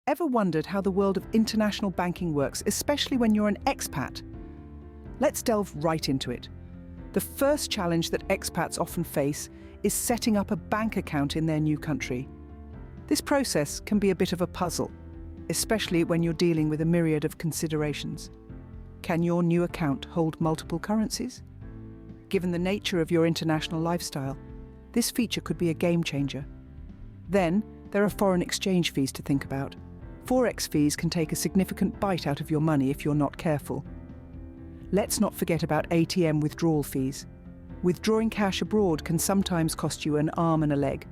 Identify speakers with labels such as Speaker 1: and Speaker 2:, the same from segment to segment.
Speaker 1: Ever wondered how the world of international banking works, especially when you're an expat? Let's delve right into it. The first challenge that expats often face is setting up a bank account in their new country. This process can be a bit of a puzzle, especially when you're dealing with a myriad of considerations. Can your new account hold multiple currencies? Given the nature of your international lifestyle, this feature could be a game changer. Then, there are foreign exchange fees to think about. Forex fees can take a significant bite out of your money if you're not careful. Let's not forget about ATM withdrawal fees. Withdrawing cash abroad can sometimes cost you an arm and a leg.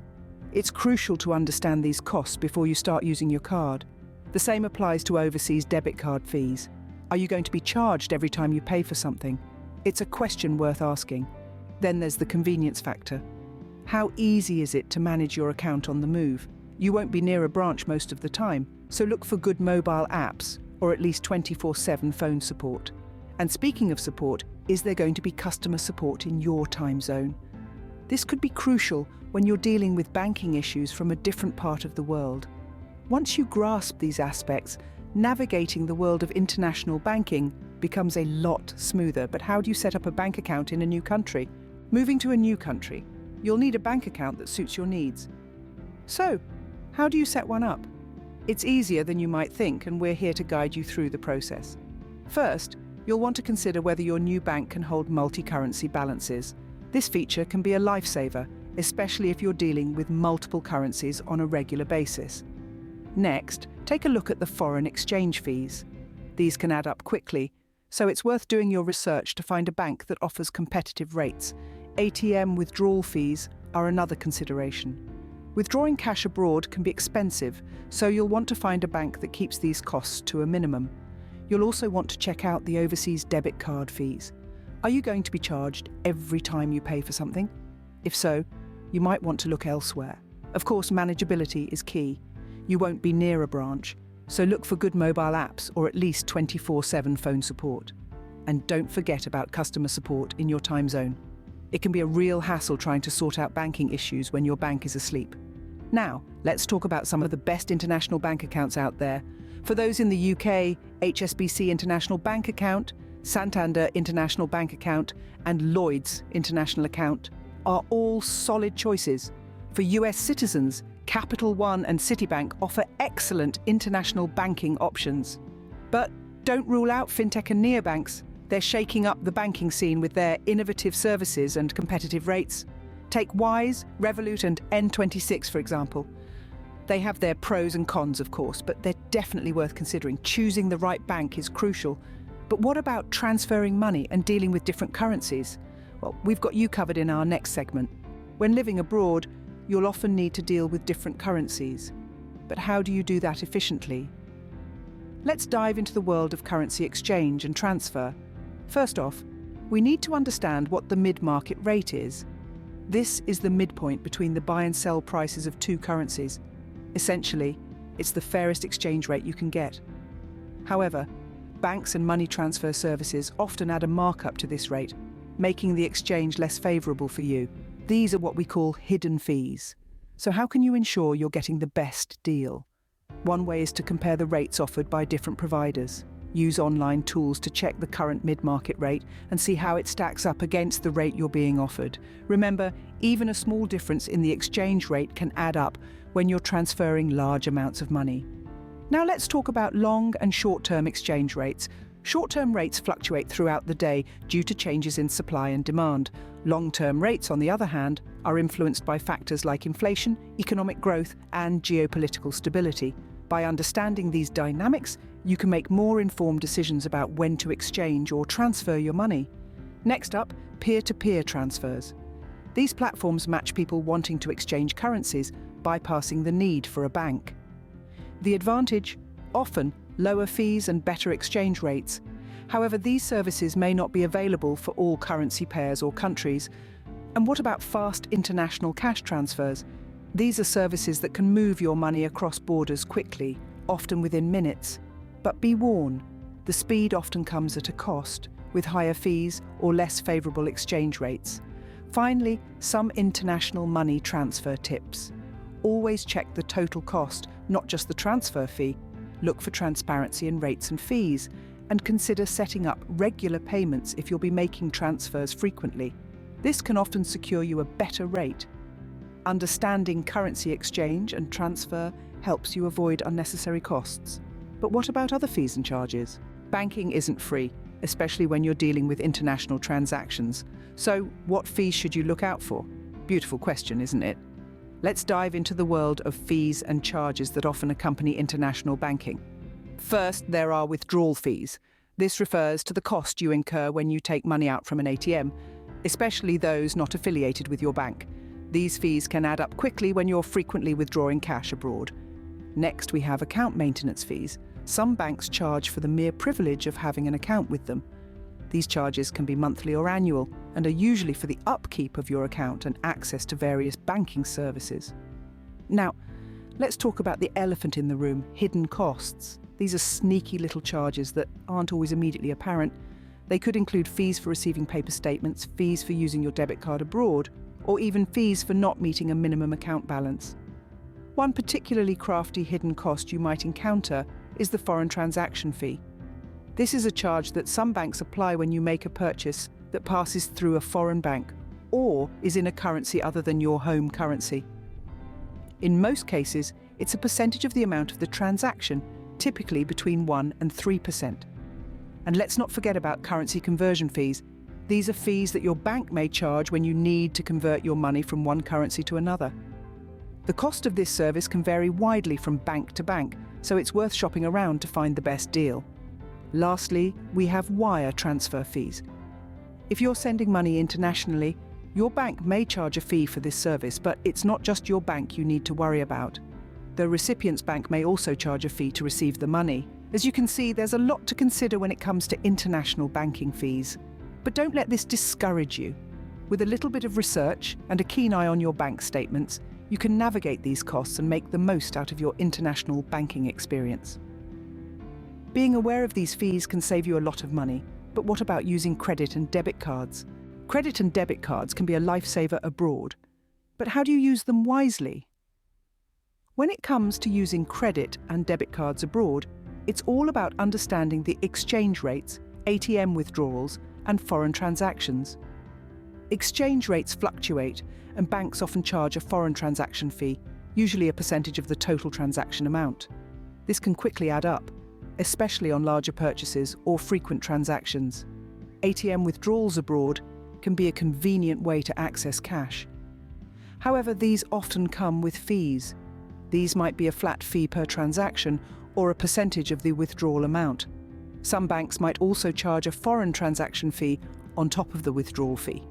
Speaker 1: It's crucial to understand these costs before you start using your card. The same applies to overseas debit card fees. Are you going to be charged every time you pay for something? It's a question worth asking. Then there's the convenience factor. How easy is it to manage your account on the move? You won't be near a branch most of the time, so look for good mobile apps or at least 24/7 phone support. And speaking of support, is there going to be customer support in your time zone? This could be crucial when you're dealing with banking issues from a different part of the world. Once you grasp these aspects, navigating the world of international banking becomes a lot smoother. But how do you set up a bank account in a new country? Moving to a new country, you'll need a bank account that suits your needs. So, how do you set one up? It's easier than you might think, and we're here to guide you through the process. First, you'll want to consider whether your new bank can hold multi-currency balances. This feature can be a lifesaver, especially if you're dealing with multiple currencies on a regular basis. Next, take a look at the foreign exchange fees. These can add up quickly, so it's worth doing your research to find a bank that offers competitive rates. ATM withdrawal fees are another consideration. Withdrawing cash abroad can be expensive, so you'll want to find a bank that keeps these costs to a minimum. You'll also want to check out the overseas debit card fees. Are you going to be charged every time you pay for something? If so, you might want to look elsewhere. Of course, manageability is key. You won't be near a branch, so look for good mobile apps or at least 24/7 phone support. And don't forget about customer support in your time zone. It can be a real hassle trying to sort out banking issues when your bank is asleep. Now, let's talk about some of the best international bank accounts out there. For those in the UK, HSBC International Bank Account, Santander International Bank Account, and Lloyds International Account are all solid choices. For US citizens, Capital One and Citibank offer excellent international banking options. But don't rule out fintech and neobanks. They're shaking up the banking scene with their innovative services and competitive rates. Take Wise, Revolut, and N26, for example. They have their pros and cons, of course, but they're definitely worth considering. Choosing the right bank is crucial. But what about transferring money and dealing with different currencies? Well, we've got you covered in our next segment. When living abroad, you'll often need to deal with different currencies. But how do you do that efficiently? Let's dive into the world of currency exchange and transfer. First off, we need to understand what the mid-market rate is. This is the midpoint between the buy and sell prices of two currencies. Essentially, it's the fairest exchange rate you can get. However, banks and money transfer services often add a markup to this rate, making the exchange less favourable for you. These are what we call hidden fees. So how can you ensure you're getting the best deal? One way is to compare the rates offered by different providers. Use online tools to check the current mid-market rate and see how it stacks up against the rate you're being offered. Remember, even a small difference in the exchange rate can add up when you're transferring large amounts of money. Now let's talk about long and short-term exchange rates. Short-term rates fluctuate throughout the day due to changes in supply and demand. Long-term rates, on the other hand, are influenced by factors like inflation, economic growth, and geopolitical stability. By understanding these dynamics, you can make more informed decisions about when to exchange or transfer your money. Next up, peer-to-peer transfers. These platforms match people wanting to exchange currencies, bypassing the need for a bank. The advantage? Often, lower fees and better exchange rates. However, these services may not be available for all currency pairs or countries. And what about fast international cash transfers? These are services that can move your money across borders quickly, often within minutes. But be warned, the speed often comes at a cost, with higher fees or less favourable exchange rates. Finally, some international money transfer tips. always check the total cost, not just the transfer fee. Look for transparency in rates and fees, and consider setting up regular payments if you'll be making transfers frequently. This can often secure you a better rate. Understanding currency exchange and transfer helps you avoid unnecessary costs. But what about other fees and charges? Banking isn't free, especially when you're dealing with international transactions. So, what fees should you look out for? Beautiful question, isn't it? Let's dive into the world of fees and charges that often accompany international banking. First, there are withdrawal fees. This refers to the cost you incur when you take money out from an ATM, especially those not affiliated with your bank. These fees can add up quickly when you're frequently withdrawing cash abroad. Next, we have account maintenance fees. Some banks charge for the mere privilege of having an account with them. These charges can be monthly or annual and are usually for the upkeep of your account and access to various banking services. Now, let's talk about the elephant in the room, hidden costs. These are sneaky little charges that aren't always immediately apparent. They could include fees for receiving paper statements, fees for using your debit card abroad, or even fees for not meeting a minimum account balance. One particularly crafty hidden cost you might encounter is the foreign transaction fee. This is a charge that some banks apply when you make a purchase that passes through a foreign bank or is in a currency other than your home currency. In most cases, it's a percentage of the amount of the transaction, typically between 1% and 3%. And let's not forget about currency conversion fees. These are fees that your bank may charge when you need to convert your money from one currency to another. The cost of this service can vary widely from bank to bank, so it's worth shopping around to find the best deal. Lastly, we have wire transfer fees. If you're sending money internationally, your bank may charge a fee for this service, but it's not just your bank you need to worry about. The recipient's bank may also charge a fee to receive the money. As you can see, there's a lot to consider when it comes to international banking fees. But don't let this discourage you. With a little bit of research and a keen eye on your bank statements, you can navigate these costs and make the most out of your international banking experience. Being aware of these fees can save you a lot of money, but what about using credit and debit cards? Credit and debit cards can be a lifesaver abroad, but how do you use them wisely? When it comes to using credit and debit cards abroad, it's all about understanding the exchange rates, ATM withdrawals, and foreign transactions. Exchange rates fluctuate, and banks often charge a foreign transaction fee, usually a percentage of the total transaction amount. This can quickly add up, especially on larger purchases or frequent transactions. ATM withdrawals abroad can be a convenient way to access cash. However, these often come with fees. These might be a flat fee per transaction or a percentage of the withdrawal amount. Some banks might also charge a foreign transaction fee on top of the withdrawal fee.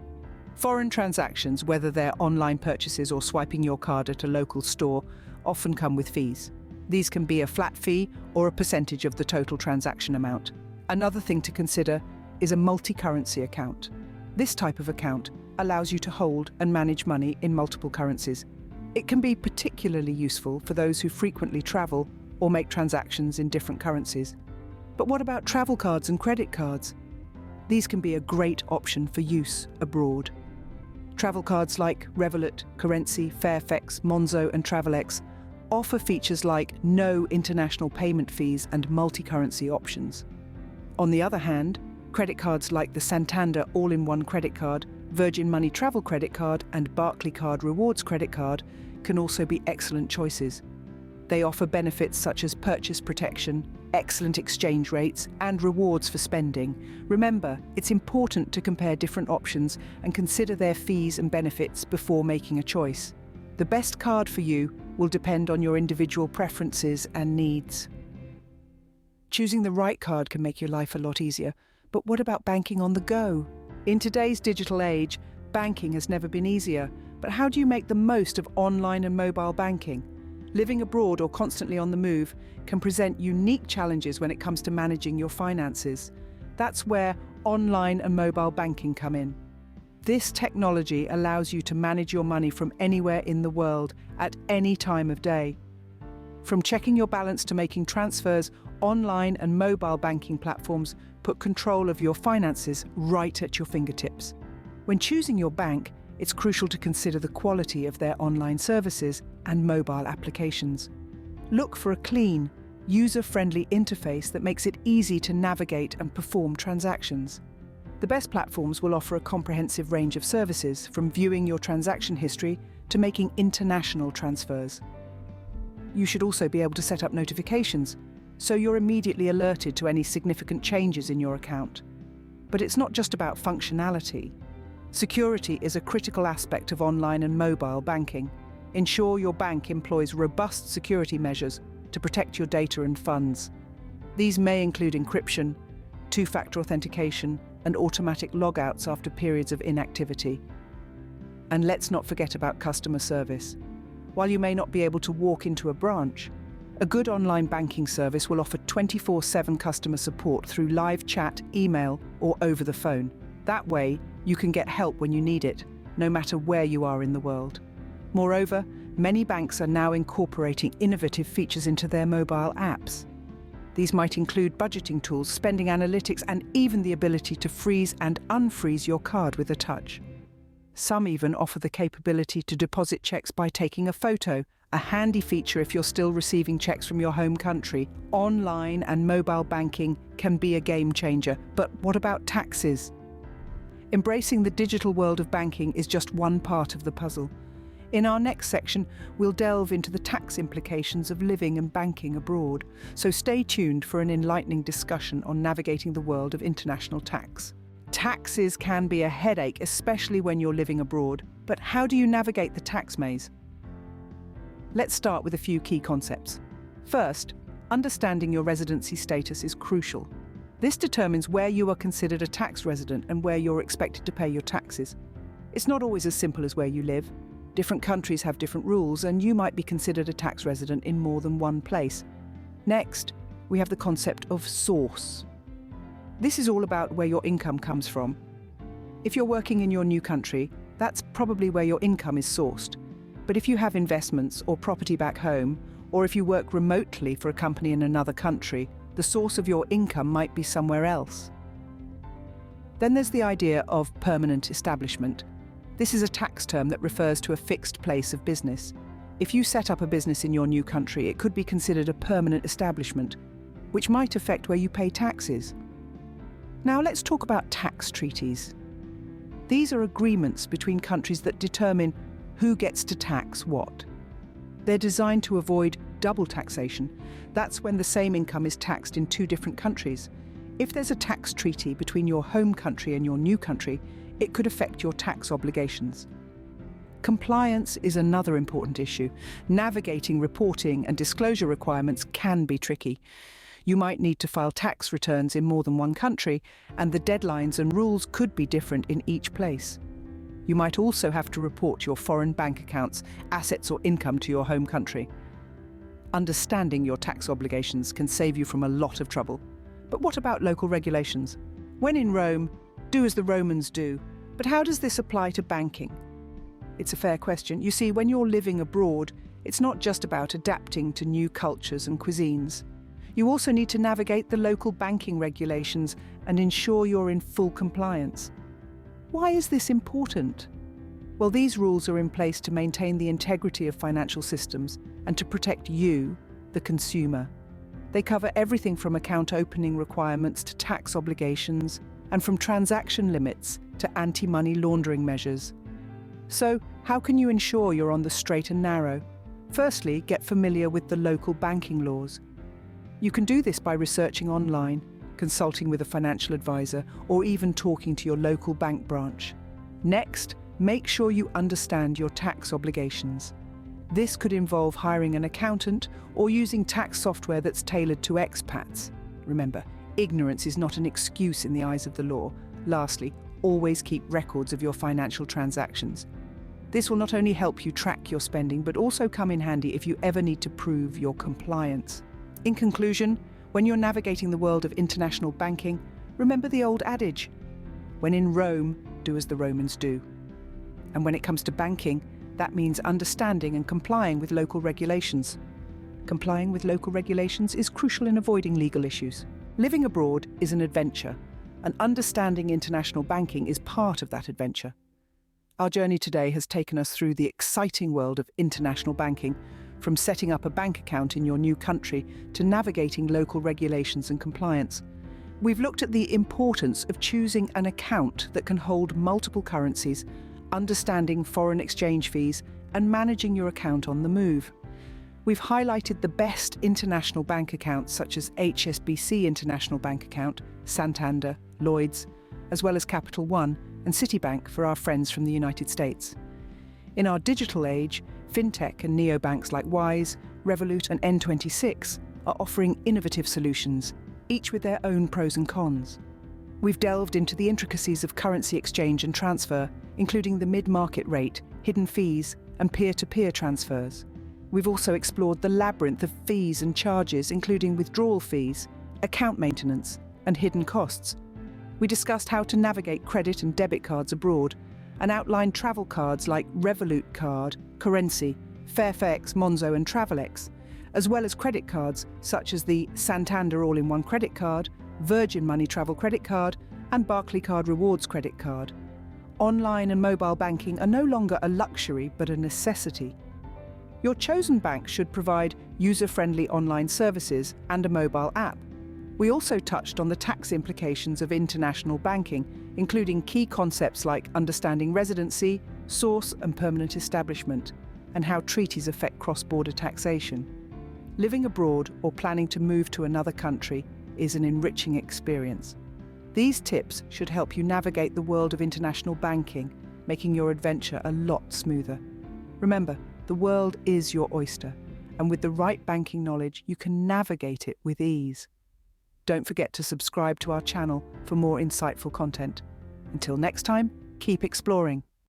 Speaker 1: Foreign transactions, whether they're online purchases or swiping your card at a local store, often come with fees. These can be a flat fee or a percentage of the total transaction amount. Another thing to consider is a multi-currency account. This type of account allows you to hold and manage money in multiple currencies. It can be particularly useful for those who frequently travel or make transactions in different currencies. But what about travel cards and credit cards? These can be a great option for use abroad. Travel cards like Revolut, Currency, Fairfax, Monzo and Travelex offer features like no international payment fees and multi-currency options. On the other hand, credit cards like the Santander All-in-One Credit Card, Virgin Money Travel Credit Card and Barclaycard Rewards Credit Card can also be excellent choices. They offer benefits such as purchase protection, excellent exchange rates, and rewards for spending. Remember, it's important to compare different options and consider their fees and benefits before making a choice. The best card for you will depend on your individual preferences and needs. Choosing the right card can make your life a lot easier, but what about banking on the go? In today's digital age, banking has never been easier, but how do you make the most of online and mobile banking? Living abroad or constantly on the move can present unique challenges when it comes to managing your finances. That's where online and mobile banking come in. This technology allows you to manage your money from anywhere in the world at any time of day. From checking your balance to making transfers, online and mobile banking platforms put control of your finances right at your fingertips. When choosing your bank, it's crucial to consider the quality of their online services and mobile applications. Look for a clean, user-friendly interface that makes it easy to navigate and perform transactions. The best platforms will offer a comprehensive range of services, from viewing your transaction history to making international transfers. You should also be able to set up notifications, so you're immediately alerted to any significant changes in your account. But it's not just about functionality. Security is a critical aspect of online and mobile banking. Ensure your bank employs robust security measures to protect your data and funds. These may include encryption, two-factor authentication, and automatic logouts after periods of inactivity. And let's not forget about customer service. While you may not be able to walk into a branch, a good online banking service will offer 24/7 customer support through live chat, email, or over the phone. That way, you can get help when you need it, no matter where you are in the world. Moreover, many banks are now incorporating innovative features into their mobile apps. These might include budgeting tools, spending analytics, and even the ability to freeze and unfreeze your card with a touch. Some even offer the capability to deposit checks by taking a photo, a handy feature if you're still receiving checks from your home country. Online and mobile banking can be a game changer, but what about taxes? Embracing the digital world of banking is just one part of the puzzle. In our next section, we'll delve into the tax implications of living and banking abroad, so stay tuned for an enlightening discussion on navigating the world of international tax. Taxes can be a headache, especially when you're living abroad, but how do you navigate the tax maze? Let's start with a few key concepts. First, understanding your residency status is crucial. This determines where you are considered a tax resident and where you're expected to pay your taxes. It's not always as simple as where you live. Different countries have different rules, and you might be considered a tax resident in more than one place. Next, we have the concept of source. This is all about where your income comes from. If you're working in your new country, that's probably where your income is sourced. But if you have investments or property back home, or if you work remotely for a company in another country, the source of your income might be somewhere else. Then there's the idea of permanent establishment. This is a tax term that refers to a fixed place of business. If you set up a business in your new country, it could be considered a permanent establishment, which might affect where you pay taxes. Now let's talk about tax treaties. These are agreements between countries that determine who gets to tax what. They're designed to avoid double taxation. That's when the same income is taxed in two different countries. If there's a tax treaty between your home country and your new country, it could affect your tax obligations. Compliance is another important issue. Navigating reporting and disclosure requirements can be tricky. You might need to file tax returns in more than one country, and the deadlines and rules could be different in each place. You might also have to report your foreign bank accounts, assets, or income to your home country. Understanding your tax obligations can save you from a lot of trouble. But what about local regulations? When in Rome, do as the Romans do. But how does this apply to banking? It's a fair question. You see, when you're living abroad, it's not just about adapting to new cultures and cuisines. You also need to navigate the local banking regulations and ensure you're in full compliance. Why is this important? Well, these rules are in place to maintain the integrity of financial systems and to protect you, the consumer. They cover everything from account opening requirements to tax obligations, and from transaction limits to anti-money laundering measures. So, how can you ensure you're on the straight and narrow? Firstly, get familiar with the local banking laws. You can do this by researching online, consulting with a financial advisor, or even talking to your local bank branch. Next, make sure you understand your tax obligations. This could involve hiring an accountant or using tax software that's tailored to expats. Remember, ignorance is not an excuse in the eyes of the law. Lastly, always keep records of your financial transactions. This will not only help you track your spending, but also come in handy if you ever need to prove your compliance. In conclusion, when you're navigating the world of international banking, remember the old adage, when in Rome, do as the Romans do. And when it comes to banking, that means understanding and complying with local regulations. Complying with local regulations is crucial in avoiding legal issues. Living abroad is an adventure, and understanding international banking is part of that adventure. Our journey today has taken us through the exciting world of international banking, from setting up a bank account in your new country to navigating local regulations and compliance. We've looked at the importance of choosing an account that can hold multiple currencies, understanding foreign exchange fees, and managing your account on the move. We've highlighted the best international bank accounts such as HSBC International Bank Account, Santander, Lloyds, as well as Capital One and Citibank for our friends from the United States. In our digital age, fintech and neobanks like Wise, Revolut and N26 are offering innovative solutions, each with their own pros and cons. We've delved into the intricacies of currency exchange and transfer, including the mid-market rate, hidden fees, and peer-to-peer transfers. We've also explored the labyrinth of fees and charges, including withdrawal fees, account maintenance, and hidden costs. We discussed how to navigate credit and debit cards abroad, and outlined travel cards like Revolut Card, Currency, Fairfax, Monzo, and Travelex, as well as credit cards such as the Santander All-in-One Credit Card, Virgin Money Travel Credit Card, and Barclaycard Rewards Credit Card. Online and mobile banking are no longer a luxury but a necessity. Your chosen bank should provide user-friendly online services and a mobile app. We also touched on the tax implications of international banking, including key concepts like understanding residency, source and permanent establishment, and how treaties affect cross-border taxation. Living abroad or planning to move to another country is an enriching experience. These tips should help you navigate the world of international banking, making your adventure a lot smoother. Remember, the world is your oyster, and with the right banking knowledge, you can navigate it with ease. Don't forget to subscribe to our channel for more insightful content. Until next time, keep exploring.